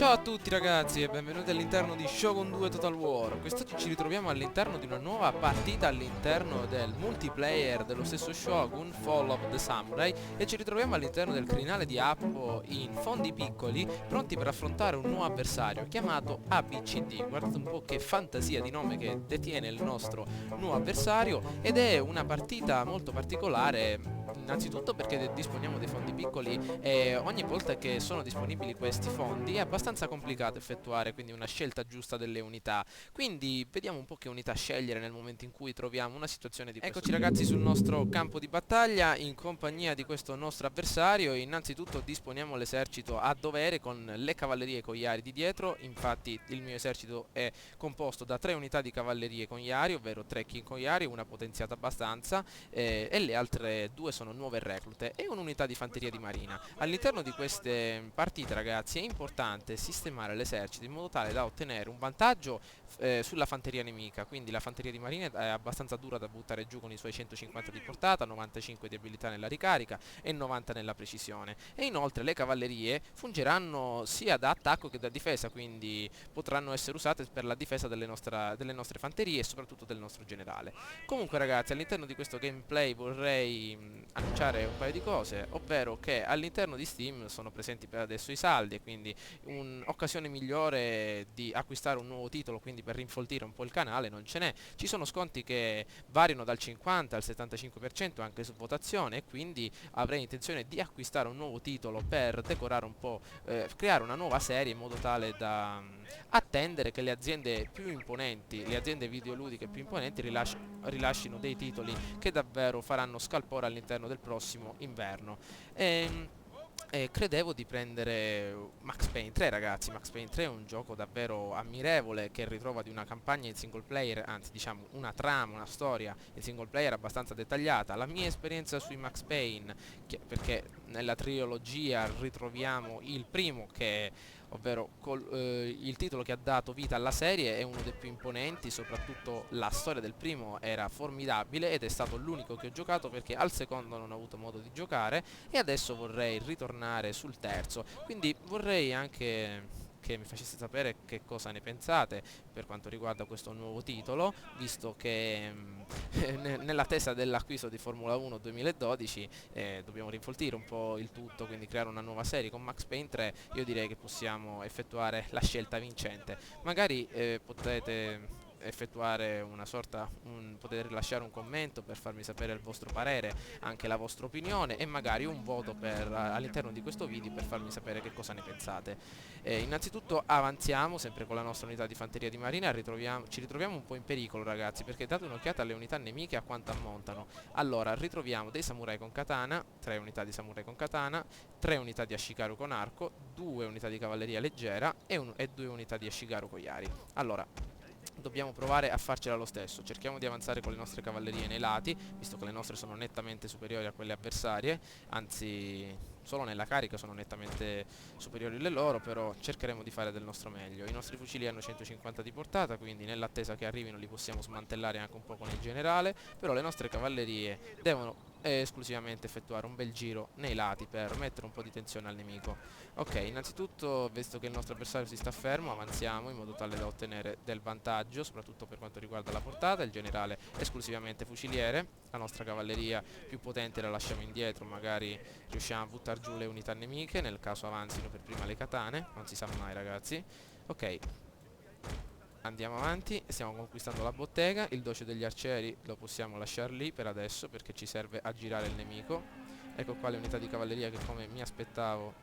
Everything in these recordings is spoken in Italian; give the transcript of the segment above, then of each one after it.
Ciao a tutti ragazzi e benvenuti all'interno di Shogun 2 Total War. Quest'oggi ci ritroviamo all'interno di una nuova partita all'interno del multiplayer dello stesso Shogun, Fall of the Samurai, e ci ritroviamo all'interno del crinale di Appo in fondi piccoli, pronti per affrontare un nuovo avversario chiamato ABCD. Guardate un po' che fantasia di nome che detiene il nostro nuovo avversario, ed è una partita molto particolare. Innanzitutto perché disponiamo dei fondi piccoli e ogni volta che sono disponibili questi fondi è abbastanza complicato effettuare quindi una scelta giusta delle unità. Quindi vediamo un po' che unità scegliere nel momento in cui troviamo una situazione di questo tipo. Eccoci ragazzi sul nostro campo di battaglia in compagnia di questo nostro avversario. Innanzitutto disponiamo l'esercito a dovere con le cavallerie con gli ari di dietro. Infatti il mio esercito è composto da 3 unità di cavallerie con gli ari, ovvero 3 king con gli ari, una potenziata abbastanza, e le altre 2 sono nuove reclute e un'unità di fanteria di marina. All'interno di queste partite ragazzi è importante sistemare l'esercito in modo tale da ottenere un vantaggio sulla fanteria nemica, quindi la fanteria di marina è abbastanza dura da buttare giù con i suoi 150 di portata, 95 di abilità nella ricarica e 90 nella precisione, e inoltre le cavallerie fungeranno sia da attacco che da difesa, quindi potranno essere usate per la difesa delle nostre fanterie e soprattutto del nostro generale. Comunque ragazzi, all'interno di questo gameplay vorrei annunciare un paio di cose, ovvero che all'interno di Steam sono presenti per adesso i saldi, e quindi un'occasione migliore di acquistare un nuovo titolo, quindi per rinfoltire un po' il canale, non ce n'è. Ci sono sconti che variano dal 50 al 75% anche su votazione, e quindi avrei intenzione di acquistare un nuovo titolo per decorare un po', creare una nuova serie in modo tale da attendere che le aziende più imponenti, le aziende videoludiche più imponenti rilascino dei titoli che davvero faranno scalpore all'interno del prossimo inverno. Credevo di prendere Max Payne 3 ragazzi. Max Payne 3 è un gioco davvero ammirevole che ritrova di una campagna in single player, anzi diciamo una trama, una storia in single player abbastanza dettagliata. La mia esperienza sui Max Payne, perché nella trilogia ritroviamo il primo che ovvero il titolo che ha dato vita alla serie, è uno dei più imponenti. Soprattutto la storia del primo era formidabile ed è stato l'unico che ho giocato, perché al secondo non ho avuto modo di giocare e adesso vorrei ritornare sul terzo. Quindi vorrei anche che mi facesse sapere che cosa ne pensate per quanto riguarda questo nuovo titolo, visto che nell'attesa dell'acquisto di Formula 1 2012 dobbiamo rinfoltire un po' il tutto, quindi creare una nuova serie con Max Payne 3. Io direi che possiamo effettuare la scelta vincente. Magari potete effettuare una sorta, potete rilasciare un commento per farmi sapere il vostro parere, anche la vostra opinione, e magari un voto all'interno di questo video per farmi sapere che cosa ne pensate. Innanzitutto avanziamo sempre con la nostra unità di fanteria di marina. Ci ritroviamo un po' in pericolo ragazzi, perché date un'occhiata alle unità nemiche a quanto ammontano. Allora ritroviamo dei samurai con katana, 3 unità di samurai con katana, 3 unità di Ashikaru con arco, 2 unità di cavalleria leggera e 2 unità di Ashigaru con yari. Allora dobbiamo provare a farcela lo stesso. Cerchiamo di avanzare con le nostre cavallerie nei lati, visto che le nostre sono nettamente superiori a quelle avversarie, anzi solo nella carica sono nettamente superiori alle loro, però cercheremo di fare del nostro meglio. I nostri fucili hanno 150 di portata, quindi nell'attesa che arrivino li possiamo smantellare anche un po' con il generale, però le nostre cavallerie devono esclusivamente effettuare un bel giro nei lati per mettere un po' di tensione al nemico. Ok, innanzitutto, visto che il nostro avversario si sta fermo, avanziamo in modo tale da ottenere del vantaggio, soprattutto per quanto riguarda la portata. Il generale esclusivamente fuciliere, la nostra cavalleria più potente la lasciamo indietro, magari riusciamo a buttare giù le unità nemiche, nel caso avanzino per prima le katane, non si sa mai ragazzi. Ok, andiamo avanti, stiamo conquistando la bottega. Il doce degli arcieri lo possiamo lasciare lì per adesso, perché ci serve a girare il nemico. Ecco qua le unità di cavalleria che, come mi aspettavo,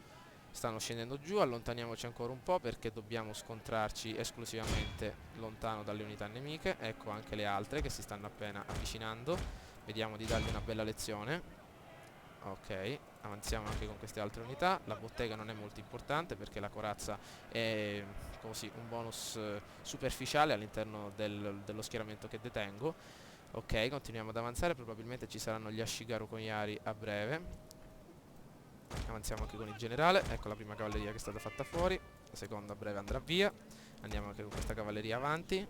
stanno scendendo giù. Allontaniamoci ancora un po' perché dobbiamo scontrarci esclusivamente lontano dalle unità nemiche. Ecco anche le altre che si stanno appena avvicinando, vediamo di dargli una bella lezione. Ok, avanziamo anche con queste altre unità. La bottega non è molto importante perché la corazza è così un bonus superficiale all'interno dello schieramento che detengo. Ok, continuiamo ad avanzare, probabilmente ci saranno gli Ashigaru con Yari a breve. Avanziamo anche con il generale. Ecco la prima cavalleria che è stata fatta fuori, la seconda a breve andrà via. Andiamo anche con questa cavalleria avanti.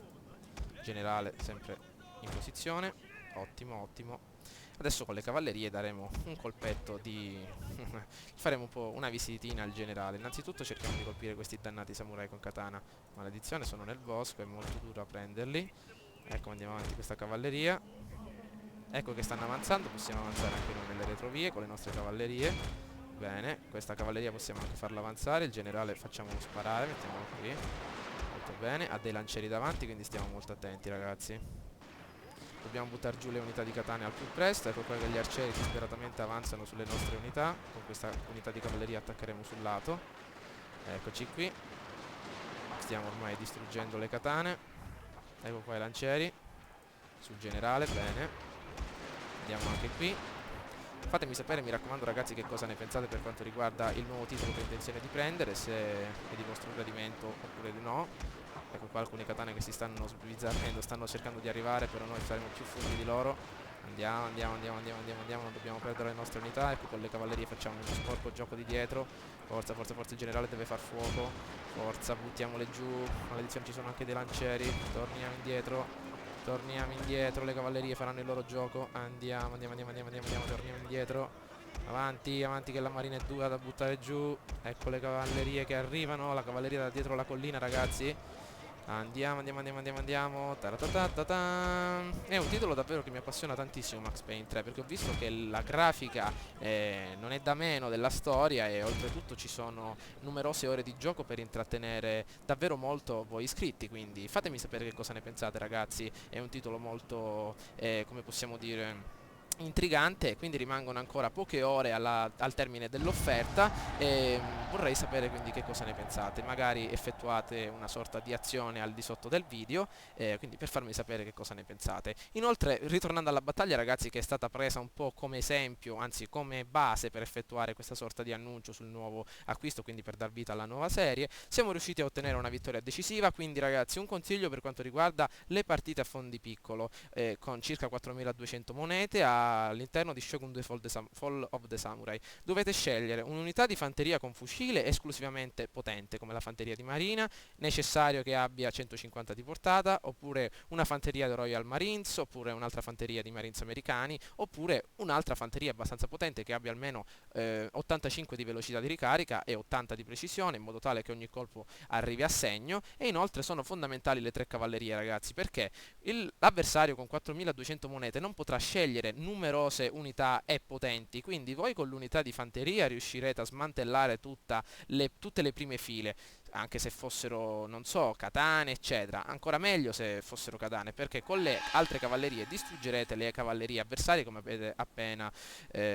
Generale sempre in posizione. Ottimo, ottimo. Adesso con le cavallerie daremo un colpetto di... faremo un po' una visitina al generale. Innanzitutto cerchiamo di colpire questi dannati samurai con katana. Maledizione, sono nel bosco, è molto duro a prenderli. Ecco, andiamo avanti questa cavalleria. Ecco che stanno avanzando, possiamo avanzare anche noi nelle retrovie con le nostre cavallerie. Bene, questa cavalleria possiamo anche farla avanzare. Il generale facciamolo sparare, mettiamolo qui. Molto bene, ha dei lancieri davanti, quindi stiamo molto attenti, ragazzi. Dobbiamo buttare giù le unità di katane al più presto. Ecco qua che gli arcieri disperatamente avanzano sulle nostre unità. Con questa unità di cavalleria attaccheremo sul lato. Eccoci qui. Stiamo ormai distruggendo le katane. Ecco qua i lancieri sul generale, bene. Andiamo anche qui. Fatemi sapere, mi raccomando ragazzi, che cosa ne pensate per quanto riguarda il nuovo titolo che ho intenzione di prendere, se è di vostro gradimento oppure di no. Ecco qua alcune katane che si stanno sbizzarrendo, stanno cercando di arrivare, però noi saremo più furbi di loro. Andiamo, non dobbiamo perdere le nostre unità. Ecco, con le cavallerie facciamo uno sporco gioco di dietro. Forza, forza, forza, il generale deve far fuoco. Forza, buttiamole giù. Maledizione, ci sono anche dei lancieri. Torniamo indietro. Torniamo indietro, le cavallerie faranno il loro gioco. Andiamo, torniamo indietro. Avanti, avanti che la marina è dura da buttare giù. Ecco le cavallerie che arrivano. La cavalleria da dietro la collina, ragazzi. Andiamo. Taratatata. È un titolo davvero che mi appassiona tantissimo, Max Payne 3, perché ho visto che la grafica non è da meno della storia e oltretutto ci sono numerose ore di gioco per intrattenere davvero molto voi iscritti, quindi fatemi sapere che cosa ne pensate, ragazzi. È un titolo molto, come possiamo dire, intrigante, quindi rimangono ancora poche ore al termine dell'offerta e vorrei sapere quindi che cosa ne pensate. Magari effettuate una sorta di azione al di sotto del video, quindi per farmi sapere che cosa ne pensate. Inoltre, ritornando alla battaglia, ragazzi, che è stata presa un po' come esempio, anzi come base per effettuare questa sorta di annuncio sul nuovo acquisto, quindi per dar vita alla nuova serie, siamo riusciti a ottenere una vittoria decisiva. Quindi ragazzi, un consiglio per quanto riguarda le partite a fondi piccolo, con circa 4200 monete all'interno di Shogun 2 Fall of the Samurai. Dovete scegliere un'unità di fanteria con fucile esclusivamente potente, come la fanteria di marina, necessario che abbia 150 di portata, oppure una fanteria di Royal Marines, oppure un'altra fanteria di Marines americani, oppure un'altra fanteria abbastanza potente che abbia almeno 85 di velocità di ricarica e 80 di precisione, in modo tale che ogni colpo arrivi a segno. E inoltre sono fondamentali le tre cavallerie, ragazzi, perché l'avversario con 4200 monete non potrà scegliere numerose unità e potenti, quindi voi con l'unità di fanteria riuscirete a smantellare tutte le prime file, anche se fossero, non so, katane eccetera. Ancora meglio se fossero katane, perché con le altre cavallerie distruggerete le cavallerie avversarie, come avete appena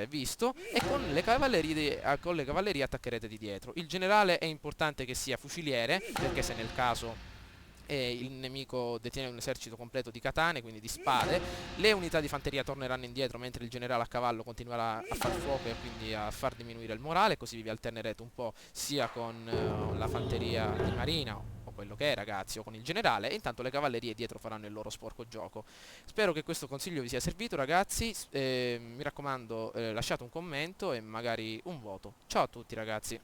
visto, e con le cavallerie attaccherete di dietro. Il generale è importante che sia fuciliere, perché se nel caso il nemico detiene un esercito completo di katane, quindi di spade, le unità di fanteria torneranno indietro mentre il generale a cavallo continuerà a far fuoco e quindi a far diminuire il morale, così vi alternerete un po' sia con la fanteria di marina o quello che è, ragazzi, o con il generale, e intanto le cavallerie dietro faranno il loro sporco gioco. Spero che questo consiglio vi sia servito, ragazzi. Mi raccomando, lasciate un commento e magari un voto. Ciao a tutti, ragazzi.